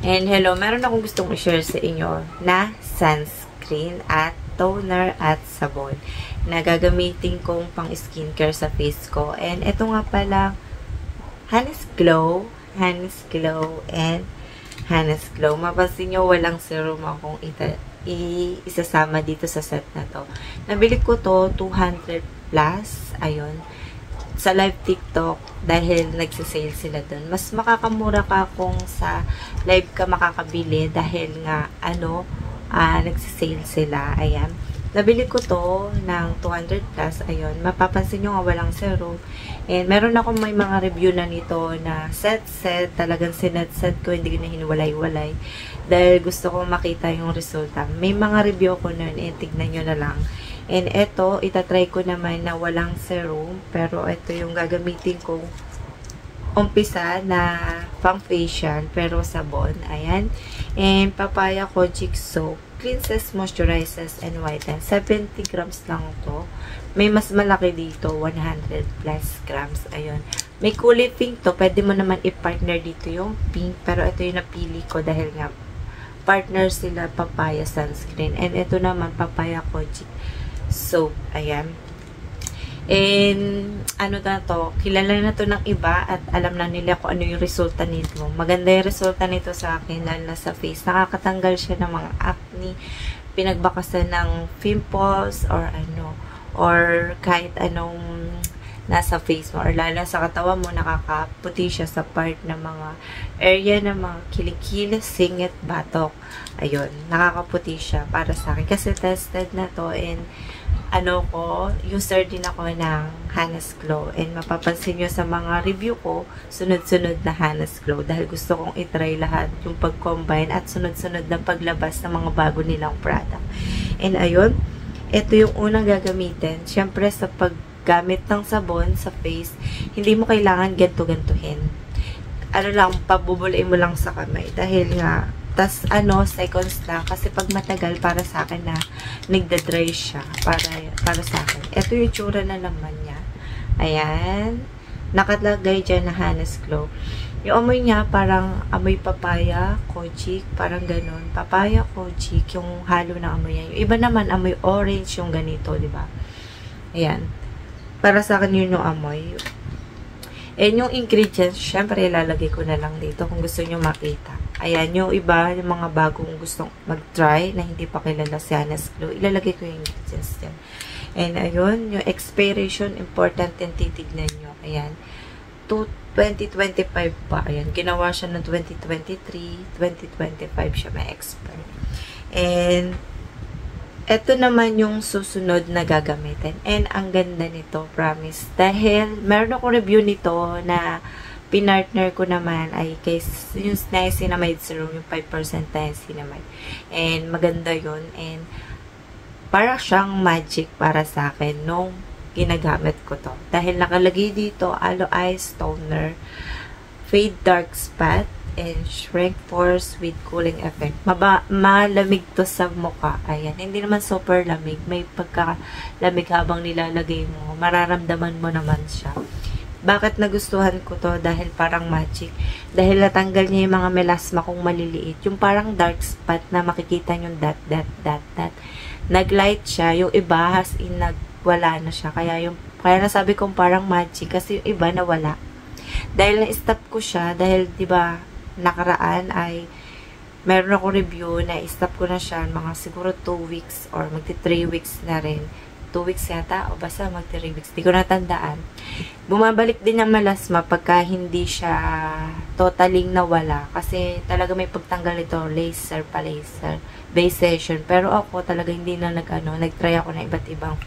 And hello, meron akong gustong i-share sa inyo na sunscreen at toner at sabon na gagamitin kong pang skincare sa face ko. And ito nga pala, Honey's Glow and Honey's Glow. Mapapansin nyo, walang serum akong isasama dito sa set na to. Nabili ko to 200 plus, ayun, sa live TikTok dahil nagsisale sila dun. Mas makakamura ka kung sa live ka makakabili dahil nga nagsisale sila. Ayan. Nabili ko to ng 200 plus. Ayun. Mapapansin nyo nga walang serum. And meron ako may mga review na nito na set. Talagang sinet ko. Hindi ko na hinuwalay-walay. Dahil gusto ko makita yung resulta. May mga review ko nun. Tignan nyo na lang. And ito, itatry ko naman na walang serum. Pero ito yung gagamitin kong umpisa na pang facial. Pero sabon. Ayan. And papaya kojic soap. Cleanses, moisturizes, and whitens. 70 grams lang to. May mas malaki dito. 100 plus grams. Ayun. May kulay pink to. Pwede mo naman i-partner dito yung pink. Pero ito yung napili ko dahil nga partner sila papaya sunscreen. And ito naman papaya kojic soap. Ayan. And, ano na to, kilala na to ng iba at alam na nila kung ano yung resulta nito. Maganda yung resulta nito sa akin, lalo na sa face. Nakakatanggal siya ng mga acne, pinagbakasan ng pimples, or kahit anong nasa face mo, or lalo sa katawan mo, nakakaputi siya sa part ng mga area ng mga kilikili, singit, batok. Ayun, nakakaputi siya para sa akin. Kasi tested na to, and user din ako ng Honey's Glow. And mapapansin nyo sa mga review ko, sunod-sunod na Honey's Glow. Dahil gusto kong itry lahat yung pag-combine at sunod-sunod na paglabas ng mga bago nilang product. And ayun, ito yung unang gagamitin. Siyempre sa paggamit ng sabon sa face, hindi mo kailangan ganto-gantuhin. Pabubulain mo lang sa kamay. Dahil nga, tas seconds lang. Kasi pag matagal, para sa akin na nagda-dry siya. Para sa akin. Ito yung tsura na naman niya. Ayan. Nakalagay dyan na Honey's Glow. Yung amoy niya, parang amoy papaya, kojic, parang ganun. Papaya, kojic, yung halo ng amoy niya. Yung iba naman, amoy orange, yung ganito, di ba? Ayan. Para sa akin yun yung amoy. And yung ingredients, syempre ilalagay ko na lang dito kung gusto nyo makita. Ayan, yung iba, yung mga bagong gustong mag-try na hindi pa kilala si Honey's Glow, ilalagay ko yung ingredients dyan. And ayun, yung expiration, important din titignan nyo. Ayan, 2025 pa. Ayan, ginawa siya ng 2023, 2025 siya may expire. And eto naman yung susunod na gagamitin. And ang ganda nito, promise. Dahil meron akong review nito na pinartner ko naman ay yung niacinamide serum, yung 5% niacinamide. And maganda yun. And para siyang magic para sa akin nung ginagamit ko to. Dahil nakalagay dito, aloe ice toner, fade dark spot, and shrink pores with cooling effect. Malamig to sa mukha. Ayan. Hindi naman super lamig. May pagkalamig habang nilalagay mo. Mararamdaman mo naman siya. Bakit nagustuhan ko to? Dahil parang magic. Dahil natanggal niya yung mga melasma kong maliliit. Yung parang dark spot na makikita yung dot. Naglight siya. Yung iba, wala na siya. Kaya nasabi kong parang magic. Kasi yung iba nawala. Dahil na-stop ko siya. Dahil, diba, nakaraan ay meron ako review na stop ko na siya mga siguro 2 weeks or magti 3 weeks na rin. 2 weeks yata o basta magti 3 weeks. Di ko natandaan. Bumabalik din ang melasma pagka hindi siya totaling nawala. Kasi talaga may pagtanggal ito. Laser. Base session. Pero ako talaga hindi na nag-try ako na iba't ibang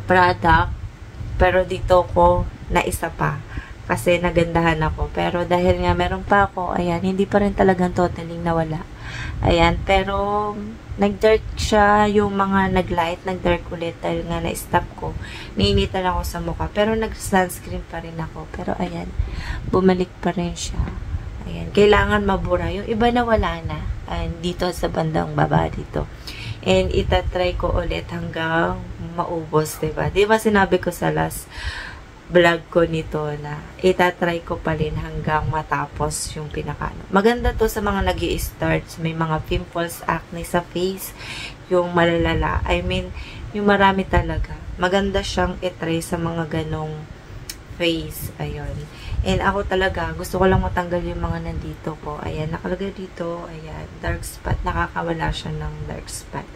product. Pero dito ko na isa pa. Kasi nagandahan ako. Pero dahil nga meron pa ako, ayan, hindi pa rin talagang totaling nawala. Ayan, pero nag-dark siya, yung mga nag-light, nag-dark ulit dahil nga na-stop ko. Niinitan ako sa mukha. Pero nag-sunscreen pa rin ako. Pero ayan, bumalik pa rin siya. Ayan, kailangan mabura. Yung iba na wala na. Ayan, dito sa bandang baba dito. And itatry ko ulit hanggang maubos, diba? Diba sinabi ko sa last vlog ko nito na itatry ko pa rin hanggang matapos yung pinakano. Maganda to sa mga nag-i-start, may mga pimples, acne sa face, yung malalala. I mean, yung marami talaga. Maganda siyang itry sa mga ganong face. Ayun. And ako talaga, gusto ko lang matanggal yung mga nandito ko. Ayan, nakalagay dito. Ayan, dark spot. Nakakawala siya ng dark spot.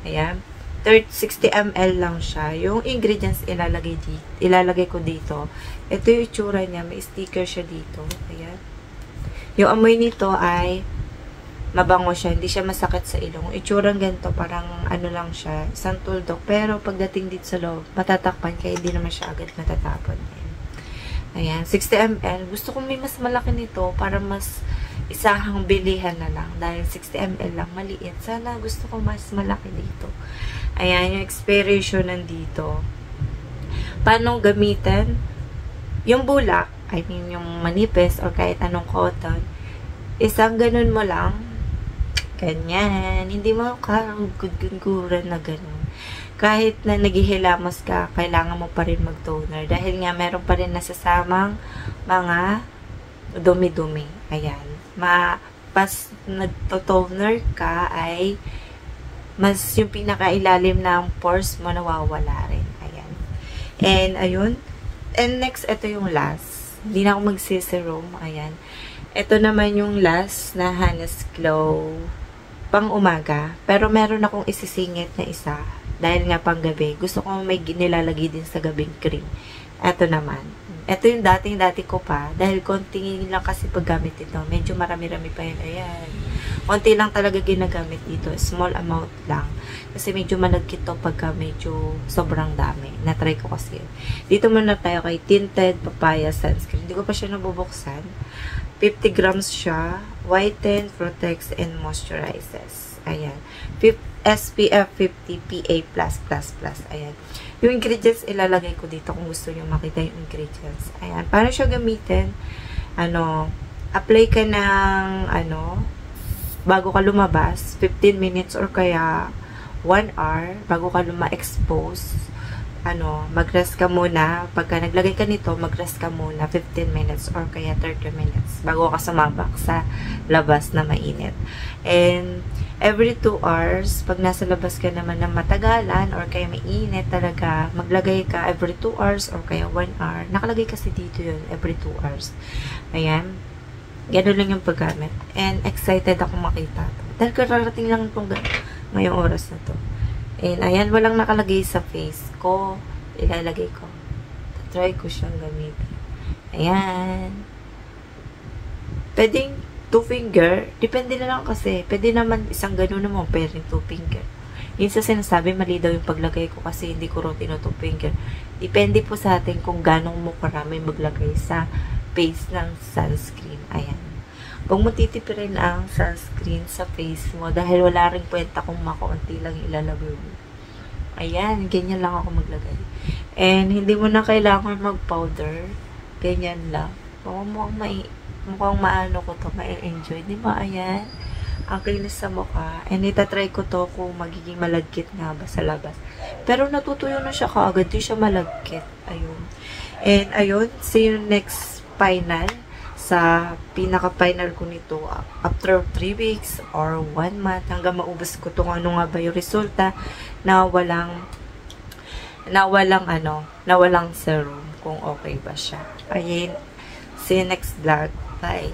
Ayan. 60 ml lang siya. Yung ingredients ilalagay ko dito. Ito yung itsura niya. May sticker siya dito. Ayan. Yung amoy nito ay mabango siya. Hindi siya masakit sa ilong. Itsurang ganito. Parang ano lang siya. Isang tuldok. Pero pagdating dito sa loob, matatakpan kaya hindi naman siya agad matatapon. Ayan. 60 ml. Gusto ko may mas malaki nito para mas isahang bilihan na lang. Dahil 60 ml lang. Maliit. Sana gusto ko mas malaki dito. Ayan, yung expiration nandito. Paano gamitin? Yung bulak, I mean, yung manipis or kahit anong cotton, isang ganun mo lang. Ganyan. Hindi mo karugod-guguran na ganun. Kahit na naghihilamos ka, kailangan mo pa rin mag-toner. Dahil nga, meron pa rin nasasamang mga dumi-dumi. Ayan. Pas nagto-toner ka ay mas yung pinakailalim ng pores mo nawawala rin. Ayan. And, ayun. And next, ito yung last. Hindi na ako magsiserum. Ayan. Ito naman yung last na Hannes Glow pang umaga. Pero meron akong isisingit na isa. Dahil nga pang gabi. Gusto ko may nilalagay din sa gabing cream. Ito naman. Ito yung dating-dati ko pa. Dahil konting lang kasi paggamit ito. Medyo marami-rami pa yun. Ayan. Konti lang talaga ginagamit dito. Small amount lang. Kasi medyo malagkit to pagka medyo sobrang dami. Na-try ko kasi yun. Dito muna tayo kay Tinted Papaya Sunscreen. Hindi ko pa siya nabubuksan. 50 grams siya. Whiten, protects, and moisturizes. Ayan. SPF 50 PA+++. Ayan. Yung ingredients ilalagay ko dito kung gusto nyo makita yung ingredients. Ayan. Paano siya gamitin? Apply ka ng, bago ka lumabas, 15 minutes or kaya 1 hour, bago ka expose mag-rest ka muna. Pagka naglagay ka nito, mag-rest ka muna 15 minutes or kaya 30 minutes bago ka sumabak sa labas na mainit. And every 2 hours, pag nasa labas ka naman na matagalan or kaya mainit talaga, maglagay ka every 2 hours or kaya 1 hour. Nakalagay kasi dito yun, every 2 hours. Ayan. Gano'n lang yung paggamit. And excited ako makita to. Dahil kararating lang itong ngayong oras na to. And ayan, walang nakalagay sa face ko. Ilalagay ko. Try ko siyang gamitin. Ayan. Pwedeng 2 finger. Depende na lang kasi. Pwede naman isang gano'n naman. Pwedeng 2 finger. Yun sa sinasabi, mali daw yung paglagay ko kasi hindi ko routine 2 finger. Depende po sa atin kung ganong mo karami maglagay sa face ng sunscreen. Ayan. Huwag mo titipirin ang sunscreen sa face mo dahil wala rin kwenta kung makaunti lang ilalagay mo. Ayan, ganyan lang ako maglagay. And hindi mo na kailangan mag-powder. Ganyan lang. Mukhang maano ko to, ma-enjoy. Di ba? Ayan. Ang kinis sa mukha. And itatry ko to kung magiging malagkit nga ba sa labas. Pero natutuyo na siya kaagad. Di siya malagkit. Ayun. And ayun, see you next final. Sa pinaka-final ko nito after 3 weeks or 1 month hanggang maubos ko kung ano nga ba yung resulta na walang serum kung okay ba siya. Ayun. See you next vlog. Bye.